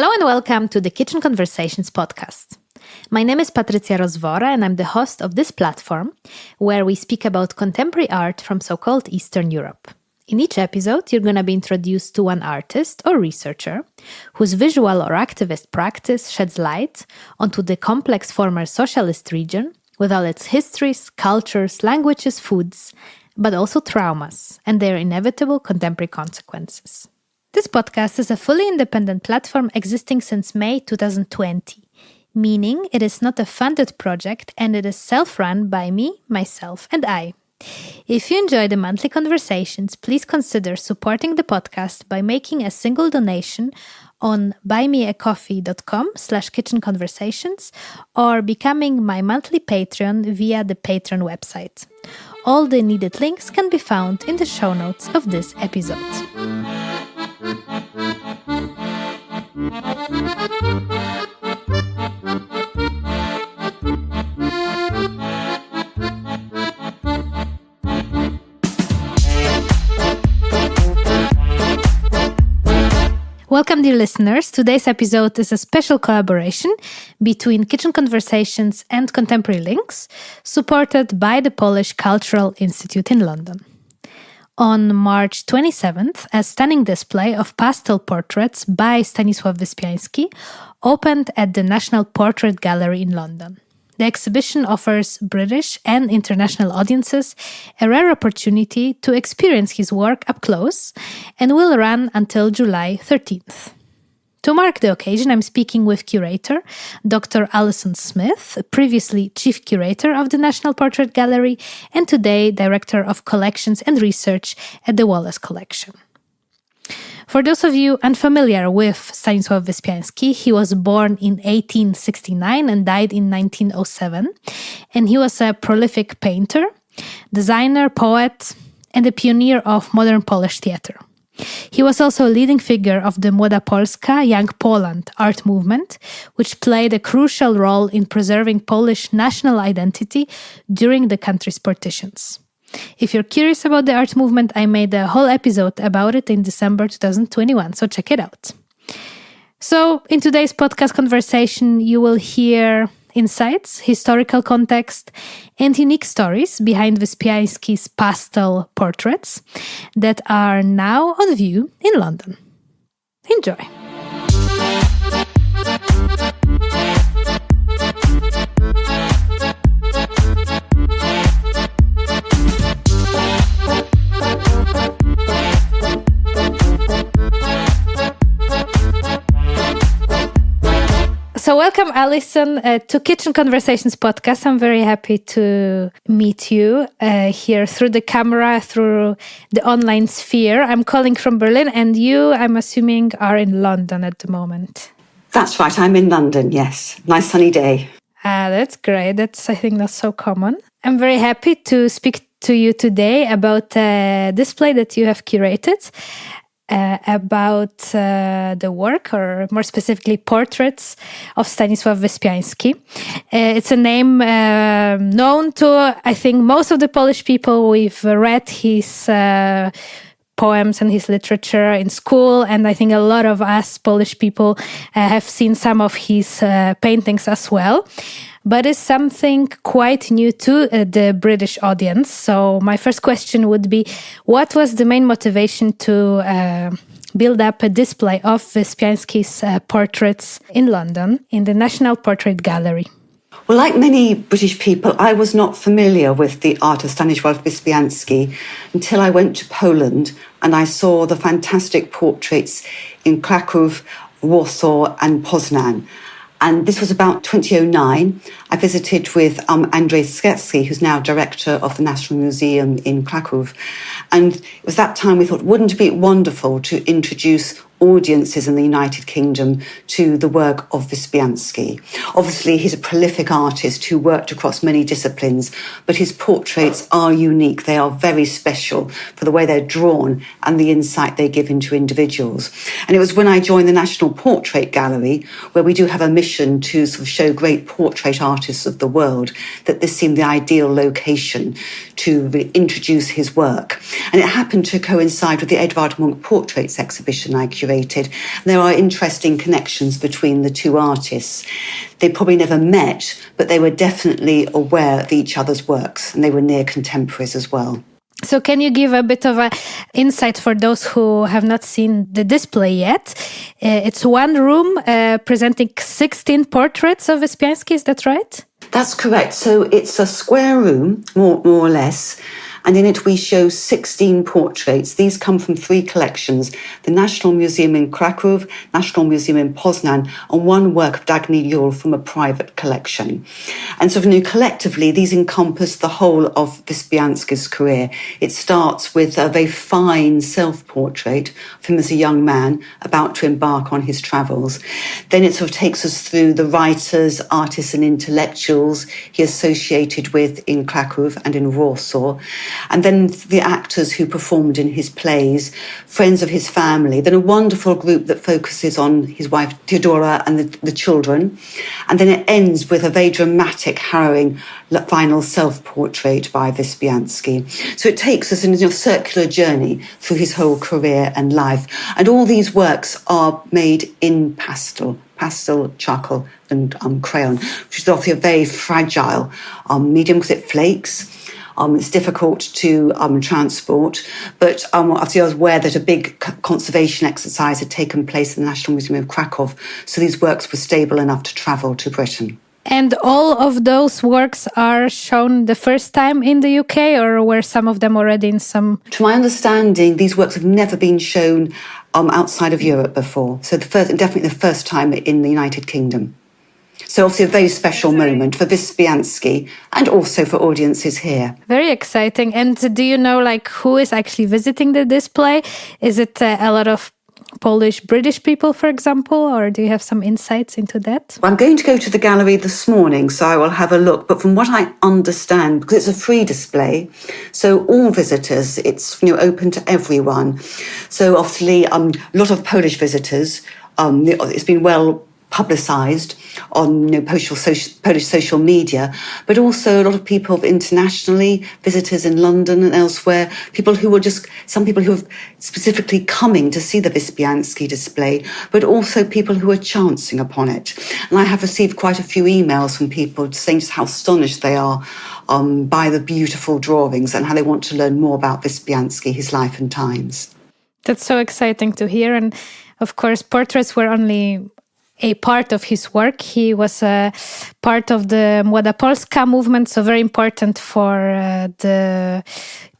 Hello and welcome to the Kitchen Conversations podcast. My name is Patrycja Rozwora and I'm the host of this platform where we speak about contemporary art from so-called Eastern Europe. In each episode, you're going to be introduced to one artist or researcher whose visual or activist practice sheds light onto the complex former socialist region with all its histories, cultures, languages, foods, but also traumas and their inevitable contemporary consequences. This podcast is a fully independent platform existing since May 2020, meaning it is not a funded project and it is self-run by me, myself, and I. If you enjoy the monthly conversations, please consider supporting the podcast by making a single donation on buymeacoffee.com/kitchenconversations or becoming my monthly Patreon via the Patreon website. All the needed links can be found in the show notes of this episode. Welcome, dear listeners. Today's episode is a special collaboration between Kitchen Conversations and Contemporary Links, supported by the Polish Cultural Institute in London. On March 27th, a stunning display of pastel portraits by Stanisław Wyspiański opened at the National Portrait Gallery in London. The exhibition offers British and international audiences a rare opportunity to experience his work up close and will run until July 13th. To mark the occasion, I'm speaking with curator Dr. Alison Smith, previously Chief Curator of the National Portrait Gallery and today Director of Collections and Research at the Wallace Collection. For those of you unfamiliar with Stanisław Wyspiański, he was born in 1869 and died in 1907, and he was a prolific painter, designer, poet, and a pioneer of modern Polish theatre. He was also a leading figure of the Młoda Polska, Young Poland art movement, which played a crucial role in preserving Polish national identity during the country's partitions. If you're curious about the art movement, I made a whole episode about it in December 2021, so check it out. So, in today's podcast conversation, you will hear insights, historical context, and unique stories behind Wyspiański's pastel portraits that are now on view in London. Enjoy! So welcome, Alison, to Kitchen Conversations podcast. I'm very happy to meet you here through the camera, through the online sphere. I'm calling from Berlin, and you, I'm assuming, are in London at the moment. That's right. I'm in London, yes. Nice sunny day. That's great. That's, I think, not so common. I'm very happy to speak to you today about a display that you have curated. About the work, or more specifically, portraits of Stanisław Wyspiański. It's a name known to, I think, most of the Polish people. We've read his poems and his literature in school, and I think a lot of us Polish people have seen some of his paintings as well. But it's something quite new to the British audience. So my first question would be, what was the main motivation to build up a display of Wyspiański's portraits in London in the National Portrait Gallery? Well, like many British people, I was not familiar with the art of Stanisław Wyspiański until I went to Poland and I saw the fantastic portraits in Kraków, Warsaw and Poznan. And this was about 2009. I visited with Andrzej Skrecki, who's now director of the National Museum in Kraków. And it was that time we thought, wouldn't it be wonderful to introduce audiences in the United Kingdom to the work of Wyspiański. Obviously, he's a prolific artist who worked across many disciplines, but his portraits are unique. They are very special for the way they're drawn and the insight they give into individuals. And it was when I joined the National Portrait Gallery, where we do have a mission to sort of show great portrait artists of the world, that this seemed the ideal location to introduce his work. And it happened to coincide with the Edvard Munch Portraits exhibition I curated curated. And there are interesting connections between the two artists. They probably never met, but they were definitely aware of each other's works, and they were near contemporaries as well. So can you give a bit of an insight for those who have not seen the display yet? It's one room presenting 16 portraits of Wyspiański, is that right? That's correct. So it's a square room, more or less, and in it we show 16 portraits. These come from 3 collections: the National Museum in Krakow, National Museum in Poznan, and one work of Dagny Jul from a private collection. And so collectively, these encompass the whole of Wyspiański's career. It starts with a very fine self-portrait of him as a young man about to embark on his travels. Then it sort of takes us through the writers, artists and intellectuals he associated with in Krakow and in Warsaw. And then the actors who performed in his plays, friends of his family, then a wonderful group that focuses on his wife Theodora and the children. And then it ends with a very dramatic, harrowing final self-portrait by Wyspiański. So it takes us in a circular journey through his whole career and life. And all these works are made in pastel, charcoal and crayon, which is obviously a very fragile medium because it flakes. It's difficult to transport, but obviously I was aware that a big conservation exercise had taken place in the National Museum of Krakow, so these works were stable enough to travel to Britain. And all of those works are shown the first time in the UK, or were some of them already in some... To my understanding, these works have never been shown outside of Europe before, so definitely the first time in the United Kingdom. So obviously a very special moment for Wyspiański and also for audiences here. Very exciting. And do you know who is actually visiting the display? Is it a lot of Polish, British people, for example, or do you have some insights into that? Well, I'm going to go to the gallery this morning, so I will have a look. But from what I understand, because it's a free display, so all visitors, it's open to everyone. So obviously a lot of Polish visitors. It's been well publicised on Polish social media, but also a lot of people internationally, visitors in London and elsewhere, some people who are specifically coming to see the Wyspiański display, but also people who are chancing upon it. And I have received quite a few emails from people saying just how astonished they are by the beautiful drawings and how they want to learn more about Wyspiański, his life and times. That's so exciting to hear. And of course, portraits were only a part of his work. He was a part of the Młoda Polska movement, so very important for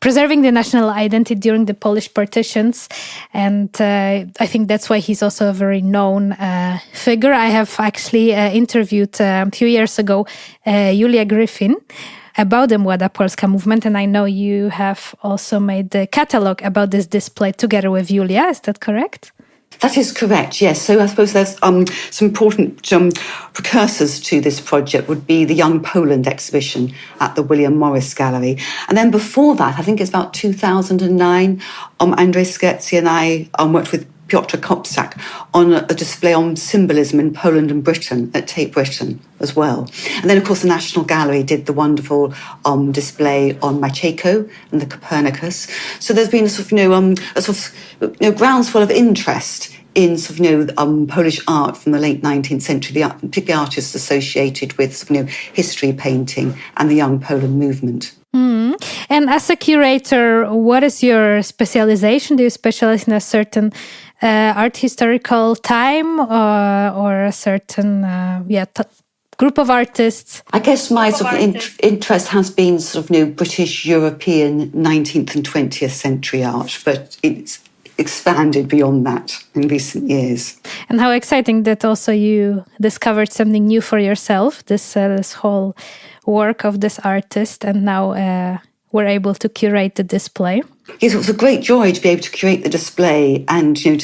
preserving the national identity during the Polish partitions. And I think that's why he's also a very known figure. I have actually interviewed a few years ago Julia Griffin about the Młoda Polska movement, and I know you have also made the catalogue about this display together with Julia. Is that correct? That is correct, yes. So I suppose there's some important precursors to this project would be the Young Poland exhibition at the William Morris Gallery. And then before that, I think it's about 2009, Andrzej Skierski and I worked with Piotr Kopczak on a display on symbolism in Poland and Britain at Tate Britain as well. And then, of course, the National Gallery did the wonderful display on Maciejko and the Copernicus. So there's been a groundswell of interest in Polish art from the late 19th century, particularly artists associated with history painting and the Young Poland movement. And as a curator, what is your specialization? Do you specialize in a certain art historical time or a certain group of artists? I guess my interest has been British, European, 19th and 20th century art, but it's expanded beyond that in recent years. And how exciting that also you discovered something new for yourself, this whole work of this artist, and now we're able to curate the display. Yes, it was a great joy to be able to curate the display and to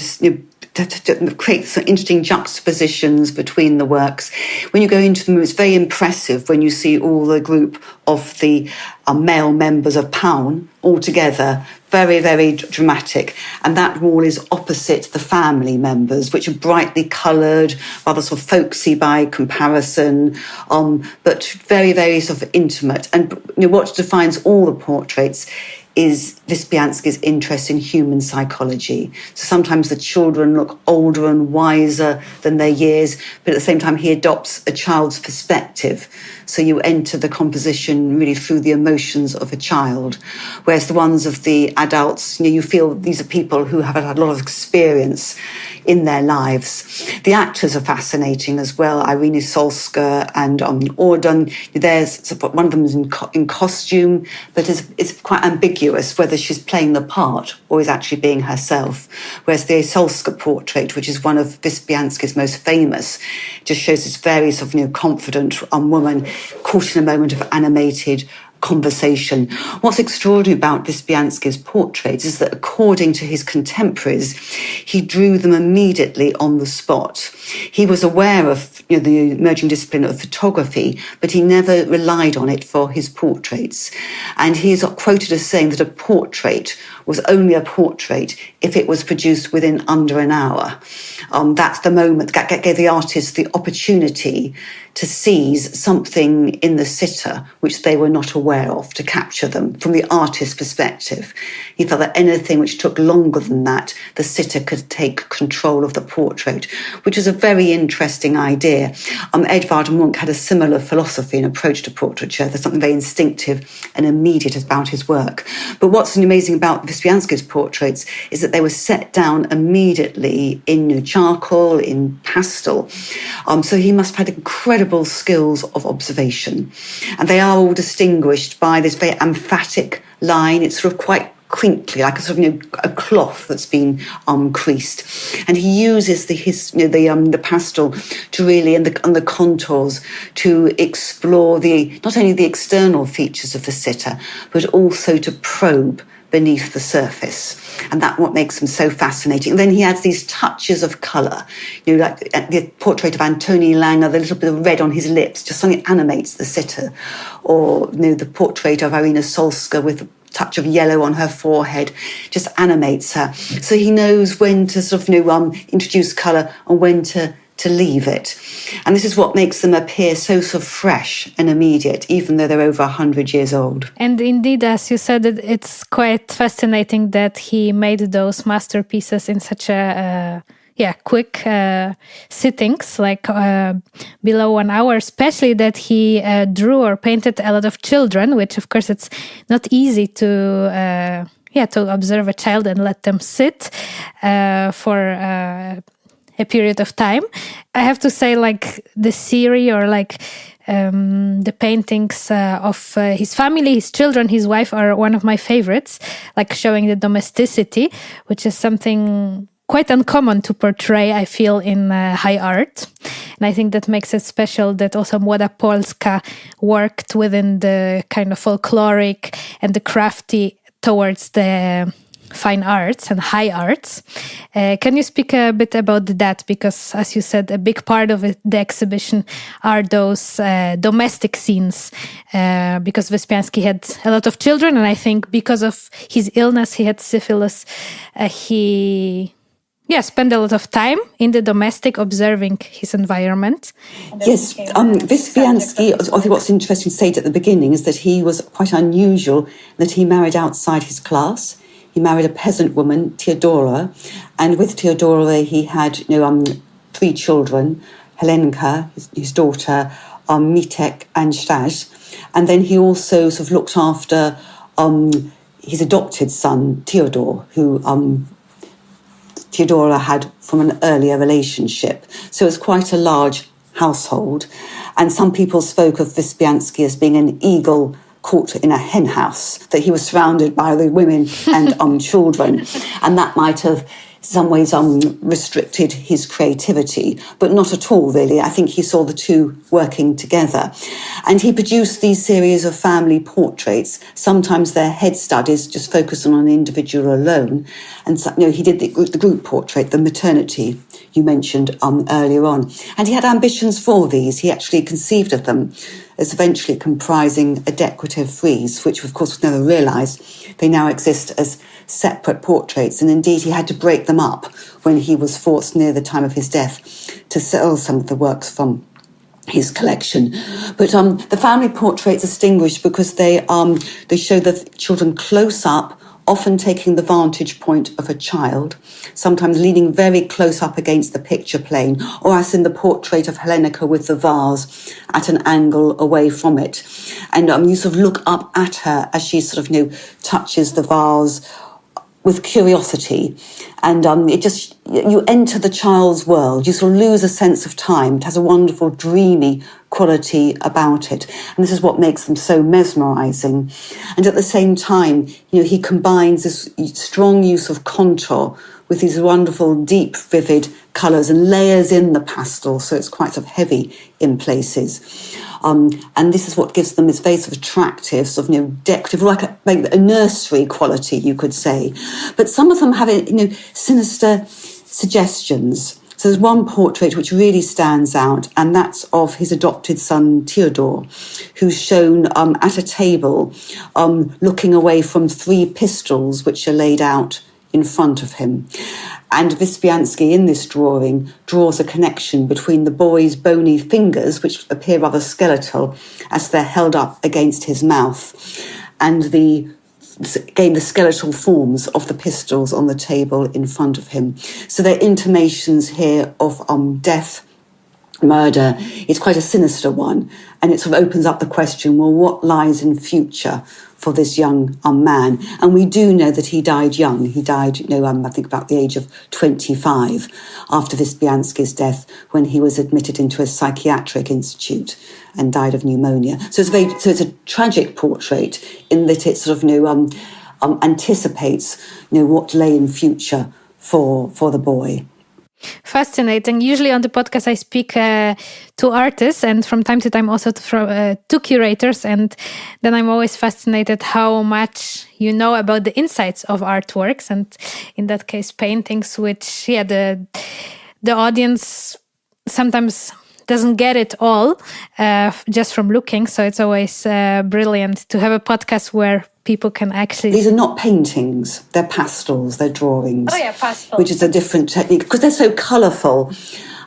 create some interesting juxtapositions between the works. When you go into them, it's very impressive when you see all the group of the male members of Pound all together. Very, very dramatic. And that wall is opposite the family members, which are brightly coloured, rather folksy by comparison, but very, very intimate. And what defines all the portraits is Wyspiański's interest in human psychology. So sometimes the children look older and wiser than their years, but at the same time he adopts a child's perspective. So you enter the composition really through the emotions of a child, whereas the ones of the adults, you feel these are people who have had a lot of experience in their lives. The actors are fascinating as well. Irina Solska and Auden. There's one of them is in costume, but it's quite ambiguous whether she's playing the part or is actually being herself. Whereas the Solska portrait, which is one of Wyspiański's most famous, just shows this very sort of confident woman caught in a moment of animated conversation. What's extraordinary about Wyspiański's portraits is that according to his contemporaries, he drew them immediately on the spot. He was aware of the emerging discipline of photography, but he never relied on it for his portraits. And he is quoted as saying that a portrait was only a portrait if it was produced within under an hour. That's the moment that gave the artist the opportunity to seize something in the sitter which they were not aware of, to capture them from the artist's perspective. He felt that anything which took longer than that, the sitter could take control of the portrait, which is a very interesting idea. Edvard Munch had a similar philosophy and approach to portraiture. There's something very instinctive and immediate about his work. But what's amazing about Wyspiański's portraits is that they were set down immediately in charcoal, in pastel. So he must have had incredible skills of observation. And they are all distinguished by this very emphatic line. It's sort of quite crinkly, like a sort of a cloth that's been creased, and he uses the pastel to really and the contours to explore not only the external features of the sitter, but also to probe beneath the surface. And that's what makes them so fascinating. And then he adds these touches of colour, like the portrait of Antoni Langer, the little bit of red on his lips, just something animates the sitter. Or the portrait of Irina Solska with a touch of yellow on her forehead, just animates her. So he knows when to sort of introduce colour and when to leave it. And this is what makes them appear so fresh and immediate, even though they're over 100 years old. And indeed, as you said, it's quite fascinating that he made those masterpieces in such a quick sittings, like below 1 hour, especially that he drew or painted a lot of children, which of course it's not easy to observe a child and let them sit for a period of time. I have to say, like the series or the paintings of his family, his children, his wife are one of my favorites, like showing the domesticity, which is something quite uncommon to portray, I feel, in high art. And I think that makes it special that also Młoda Polska worked within the kind of folkloric and the crafty towards the fine arts and high arts. Can you speak a bit about that? Because, as you said, a big part of the exhibition are those domestic scenes. Because Wyspiański had a lot of children, and I think because of his illness, he had syphilis. He spent a lot of time in the domestic, observing his environment. Yes, Wyspiański, I think what's interesting to say at the beginning is that he was quite unusual, that he married outside his class. He married a peasant woman, Teodora, and with Teodora he had 3 children, Helenka, his daughter, Mitek and Staś. And then he also sort of looked after his adopted son, Theodore, who Teodora had from an earlier relationship. So it was quite a large household. And some people spoke of Wyspiański as being an eagle caught in a hen house, that he was surrounded by the women and children. And that might have in some ways restricted his creativity, but not at all, really. I think he saw the two working together. And he produced these series of family portraits. Sometimes they're head studies, just focused on an individual alone. And so, he did the group portrait, the maternity you mentioned earlier on. And he had ambitions for these. He actually conceived of them as eventually comprising a decorative frieze, which of course was never realised. They now exist as separate portraits, and indeed he had to break them up when he was forced near the time of his death to sell some of the works from his collection. But the family portraits are distinguished because they show the children close up, often taking the vantage point of a child, sometimes leaning very close up against the picture plane, or as in the portrait of Helenica with the vase at an angle away from it. And you sort of look up at her as she sort of, touches the vase with curiosity. And you enter the child's world. You sort of lose a sense of time. It has a wonderful dreamy quality about it. And this is what makes them so mesmerising. And at the same time, he combines this strong use of contour with these wonderful, deep, vivid colours and layers in the pastel, so it's quite sort of heavy in places. And this is what gives them this very sort of attractive, sort of, decorative, like a nursery quality, you could say. But some of them have, sinister suggestions. So there's one portrait which really stands out, and that's of his adopted son, Theodore, who's shown at a table looking away from 3 pistols which are laid out in front of him. And Wyspiański, in this drawing, draws a connection between the boy's bony fingers, which appear rather skeletal as they're held up against his mouth, and the skeletal forms of the pistols on the table in front of him. So they're intimations here of death, murder. It's quite a sinister one, and it sort of opens up the question, well, what lies in future for this young man? And we do know that he died young. He died, I think about the age of 25 after Wyspiański's death, when he was admitted into a psychiatric institute and died of pneumonia. So it's a tragic portrait in that it sort of anticipates what lay in future for the boy. Fascinating. Usually on the podcast I speak to artists, and from time to time also to curators, and then I'm always fascinated how much you know about the insights of artworks, and in that case paintings, which the audience sometimes doesn't get it all just from looking. So it's always brilliant to have a podcast where people can actually... These are not paintings, they're pastels, they're drawings. Oh yeah, pastels. Which is a different technique, because they're so colourful.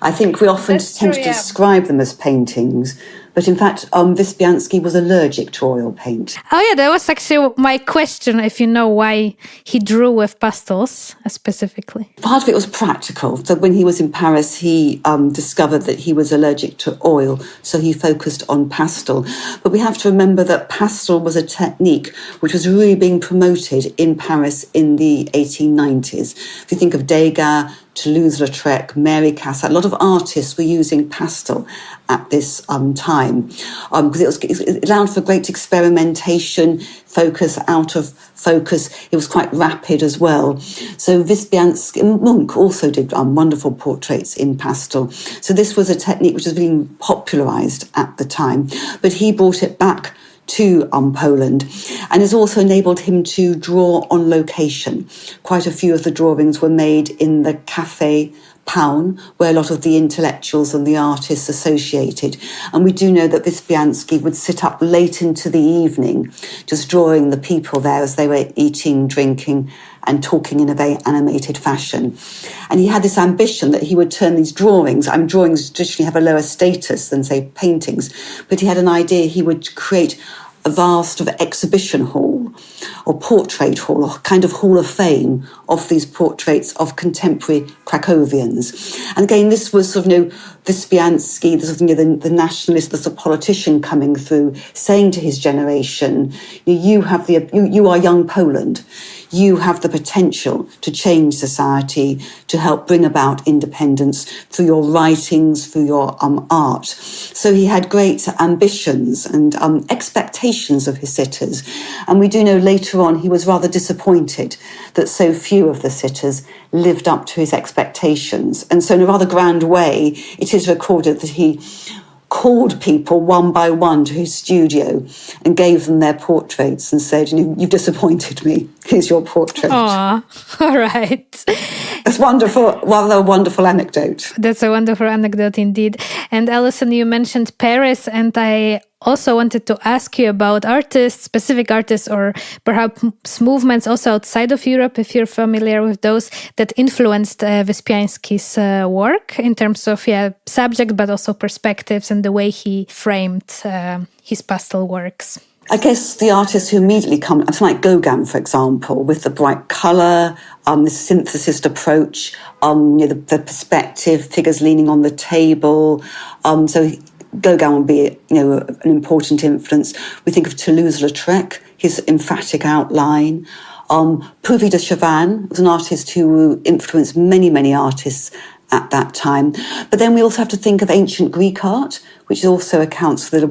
I think we often tend to describe them as paintings, but in fact, Wyspiański was allergic to oil paint. Oh yeah, that was actually my question, if you know why he drew with pastels specifically. Part of it was practical. So when he was in Paris, he discovered that he was allergic to oil, so he focused on pastel. But we have to remember that pastel was a technique which was really being promoted in Paris in the 1890s. If you think of Degas, Toulouse-Lautrec, Mary Cassatt, a lot of artists were using pastel at this time, because it allowed for great experimentation, focus out of focus. It was quite rapid as well. So Wyspiański, Munch also did wonderful portraits in pastel. So this was a technique which was being popularised at the time, but he brought it back to Poland, and has also enabled him to draw on location. Quite a few of the drawings were made in the Café Paun, where a lot of the intellectuals and the artists associated. And we do know that Wyspiański would sit up late into the evening, just drawing the people there as they were eating, drinking, and talking in a very animated fashion. And he had this ambition that he would turn these drawings, drawings traditionally have a lower status than, say, paintings, but he had an idea he would create a vast exhibition hall or portrait hall, or kind of hall of fame of these portraits of contemporary Cracovians. And again, this was sort of, Wyspiański, the nationalist, the sort of politician coming through, saying to his generation, you are young Poland. You have the potential to change society, to help bring about independence through your writings, through your art. So he had great ambitions and expectations of his sitters. And we do know later on he was rather disappointed that so few of the sitters lived up to his expectations. And so in a rather grand way, it is recorded that he called people one by one to his studio and gave them their portraits and said, you've disappointed me. Here's your portrait. Aw, all right. It's wonderful, rather a wonderful anecdote. That's a wonderful anecdote indeed. And Alison, you mentioned Paris, and I also wanted to ask you about artists, specific artists, or perhaps movements also outside of Europe, if you're familiar with those, that influenced Wyspiański's work in terms of subject, but also perspectives and the way he framed his pastel works. I guess the artists who immediately come, like Gauguin, for example, with the bright colour, the synthesist approach, the perspective, figures leaning on the table. So Gauguin would be, an important influence. We think of Toulouse-Lautrec, his emphatic outline. Puvis de Chavannes was an artist who influenced many, many artists at that time. But then we also have to think of ancient Greek art, which also accounts for the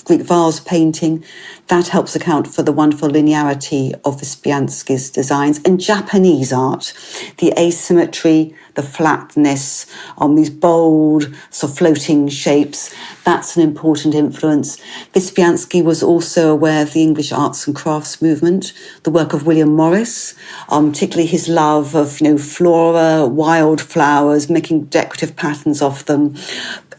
Greek vase painting. That helps account for the wonderful linearity of Wyspiański's designs. And Japanese art, the asymmetry, the flatness, these bold, sort of floating shapes, that's an important influence. Wyspiański was also aware of the English arts and crafts movement, the work of William Morris, particularly his love of, flora, wildflowers, making decorative patterns of them.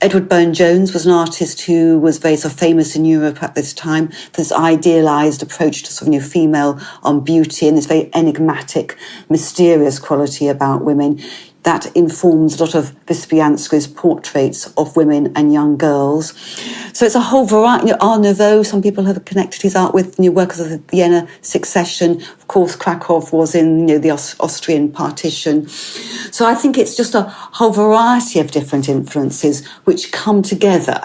Edward Burne-Jones was an artist who was very famous in Europe at this time for this idealised approach to female beauty and this very enigmatic, mysterious quality about women. That informs a lot of Wyspiański's portraits of women and young girls. So it's a whole variety. Art Nouveau, some people have connected his art with workers of the Vienna succession. Of course, Krakow was in the Austrian partition. So I think it's just a whole variety of different influences which come together.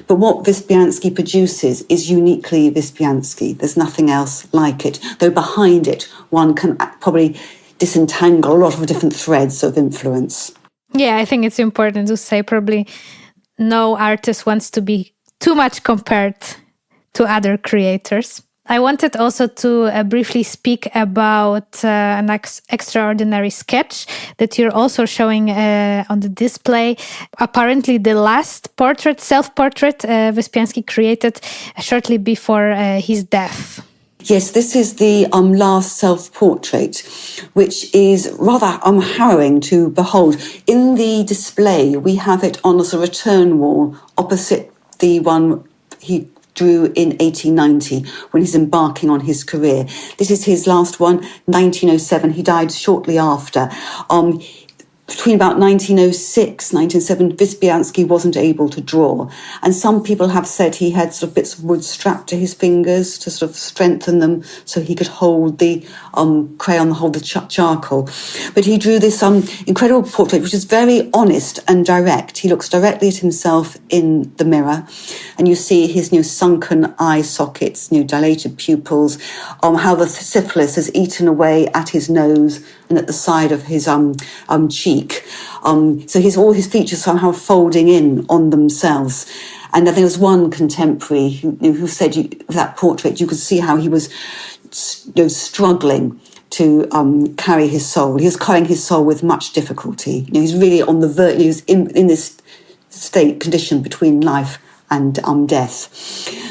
But what Wyspiański produces is uniquely Wyspiański. There's nothing else like it. Though behind it, one can probably disentangle a lot of different threads of influence. Yeah, I think it's important to say probably no artist wants to be too much compared to other creators. I wanted also to briefly speak about an extraordinary sketch that you're also showing on the display. Apparently the last self-portrait Wyspiański created shortly before his death. Yes, this is the last self-portrait, which is rather harrowing to behold. In the display, we have it on as a return wall opposite the one he drew in 1890 when he's embarking on his career. This is his last one, 1907. He died shortly after. Between about 1906, 1907, Wyspiański wasn't able to draw. And some people have said he had bits of wood strapped to his fingers to strengthen them so he could hold the crayon, hold the charcoal. But he drew this incredible portrait, which is very honest and direct. He looks directly at himself in the mirror. And you see his sunken eye sockets, dilated pupils, how the syphilis has eaten away at his nose and at the side of his cheek. So all his features somehow folding in on themselves. And there was one contemporary who said with that portrait you could see how he was struggling to carry his soul. He was carrying his soul with much difficulty. He's really on the verge. He was in this condition between life and death.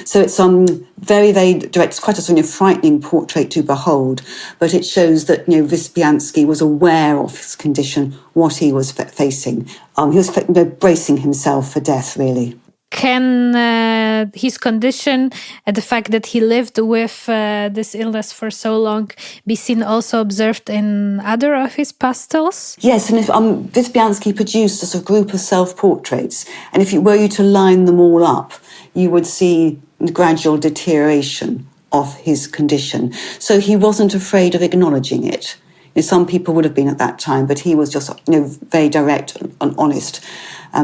So it's very, very direct. It's quite a frightening portrait to behold, but it shows that Wyspiański was aware of his condition, what he was facing. He was bracing himself for death, really. Can his condition and the fact that he lived with this illness for so long be seen also observed in other of his pastels? Yes, and if Wyspiański produced a group of self-portraits, and if were you to line them all up, you would see the gradual deterioration of his condition. So he wasn't afraid of acknowledging it. Some people would have been at that time, but he was just very direct and honest.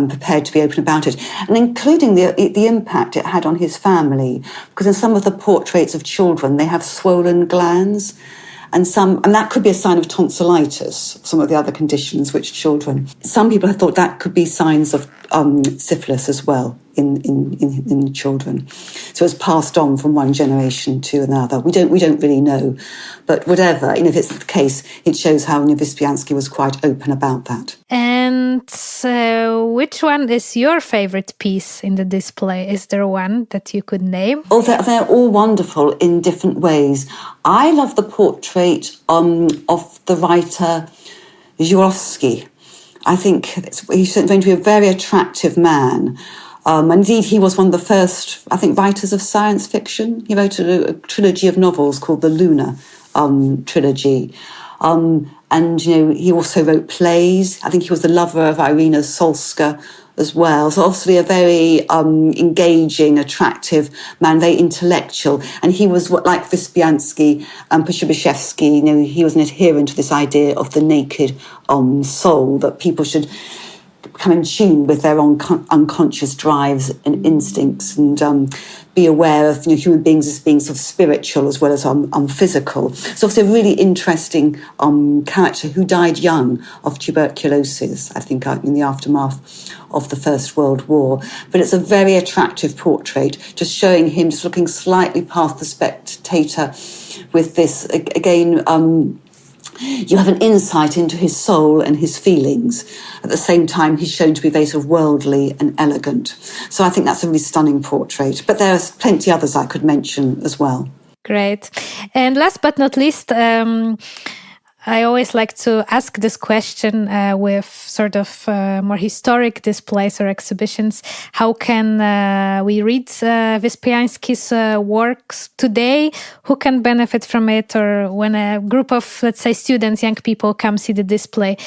Prepared to be open about it, and including the impact it had on his family, because in some of the portraits of children they have swollen glands, and that could be a sign of tonsillitis, some of the other conditions which children. Some people have thought that could be signs of syphilis as well in children. So it's passed on from one generation to another. We don't really know, but whatever, if it's the case, it shows how Wyspiański was quite open about that. And which one is your favorite piece in the display? Is there one that you could name? Oh, they're all wonderful in different ways. I love the portrait of the writer Żuławski. I think he's going to be a very attractive man. Indeed, he was one of the first, I think, writers of science fiction. He wrote a trilogy of novels called the Lunar trilogy. And, he also wrote plays. I think he was the lover of Irina Solska as well. So obviously a very engaging, attractive man, very intellectual. And he was, like Wyspiański and Przybyszewski, he was an adherent to this idea of the naked soul, that people should come in tune with their own unconscious drives and instincts, and be aware of human beings as being sort of spiritual as well as physical. So it's a really interesting character who died young of tuberculosis, I think, in the aftermath of the First World War. But it's a very attractive portrait, just showing him just looking slightly past the spectator with this, again, you have an insight into his soul and his feelings. At the same time, he's shown to be very sort of worldly and elegant. So I think that's a really stunning portrait. But there's plenty others I could mention as well. Great. And last but not least, I always like to ask this question with sort of more historic displays or exhibitions. How can we read Wyspiański's works today? Who can benefit from it? Or when a group of, let's say, students, young people come see the display,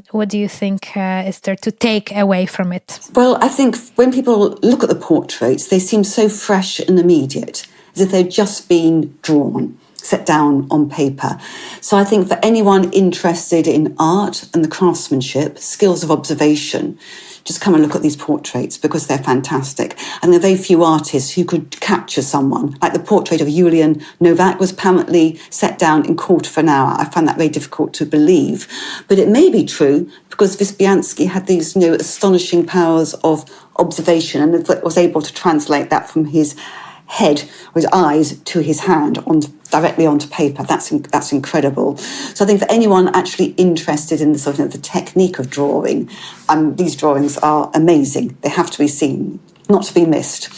what do you think is there to take away from it? Well, I think when people look at the portraits, they seem so fresh and immediate, as if they've just been drawn, set down on paper. So I think for anyone interested in art and the craftsmanship, skills of observation, just come and look at these portraits because they're fantastic. And there are very few artists who could capture someone. Like the portrait of Julian Novak was apparently set down in quarter of an hour. I find that very difficult to believe. But it may be true because Wyspiański had these astonishing powers of observation and was able to translate that from his head or his eyes to his hand directly onto paper. That's incredible. So I think for anyone actually interested in the sort of the technique of drawing, these drawings are amazing. They have to be seen, not to be missed.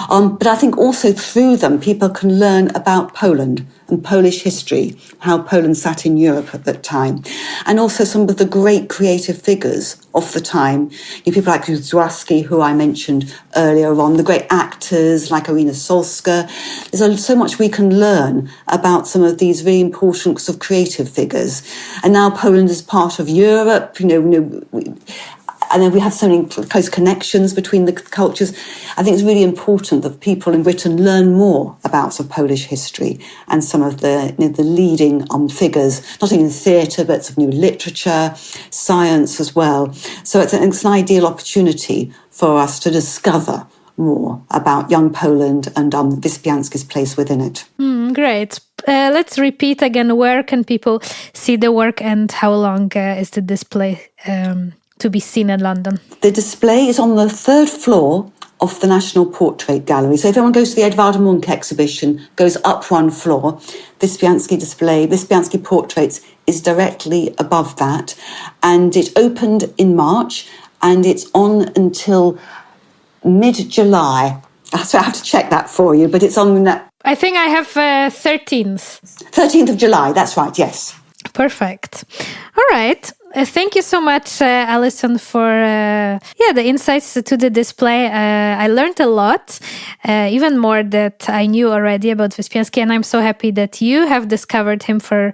But I think also through them, people can learn about Poland and Polish history, how Poland sat in Europe at that time, and also some of the great creative figures of the time. People like Złaski, who I mentioned earlier on, the great actors like Irina Solska. There's so much we can learn about some of these really important sort of creative figures. And now Poland is part of Europe, and then we have so many close connections between the cultures. I think it's really important that people in Britain learn more about sort of Polish history and some of the leading figures, not only in theatre, but sort of literature, science as well. So it's an ideal opportunity for us to discover more about young Poland and Wyspiański's place within it. Great. Let's repeat again, where can people see the work and how long is the display to be seen in London? The display is on the third floor of the National Portrait Gallery. So if anyone goes to the Edwarda Munch exhibition, goes up one floor, Wyspiański display, Wyspiański Portraits is directly above that. And it opened in March and it's on until mid-July. So I have to check that for you, but it's on that. I think I have 13th. 13th of July, that's right, yes. Perfect. All right. Thank you so much, Alison, for the insights to the display. I learned a lot, even more that I knew already about Wyspiański, and I'm so happy that you have discovered him for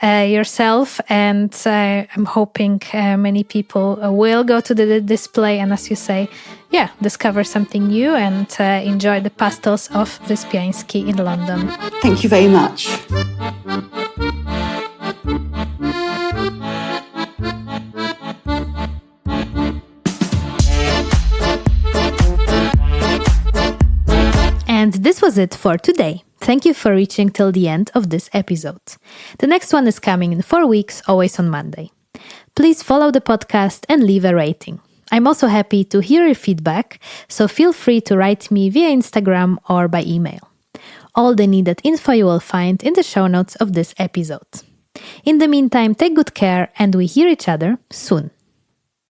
yourself. And I'm hoping many people will go to the display and, as you say, discover something new and enjoy the pastels of Wyspiański in London. Thank you very much. And this was it for today. Thank you for reaching till the end of this episode. The next one is coming in 4 weeks, always on Monday. Please follow the podcast and leave a rating. I'm also happy to hear your feedback, so feel free to write me via Instagram or by email. All the needed info you will find in the show notes of this episode. In the meantime, take good care and we hear each other soon.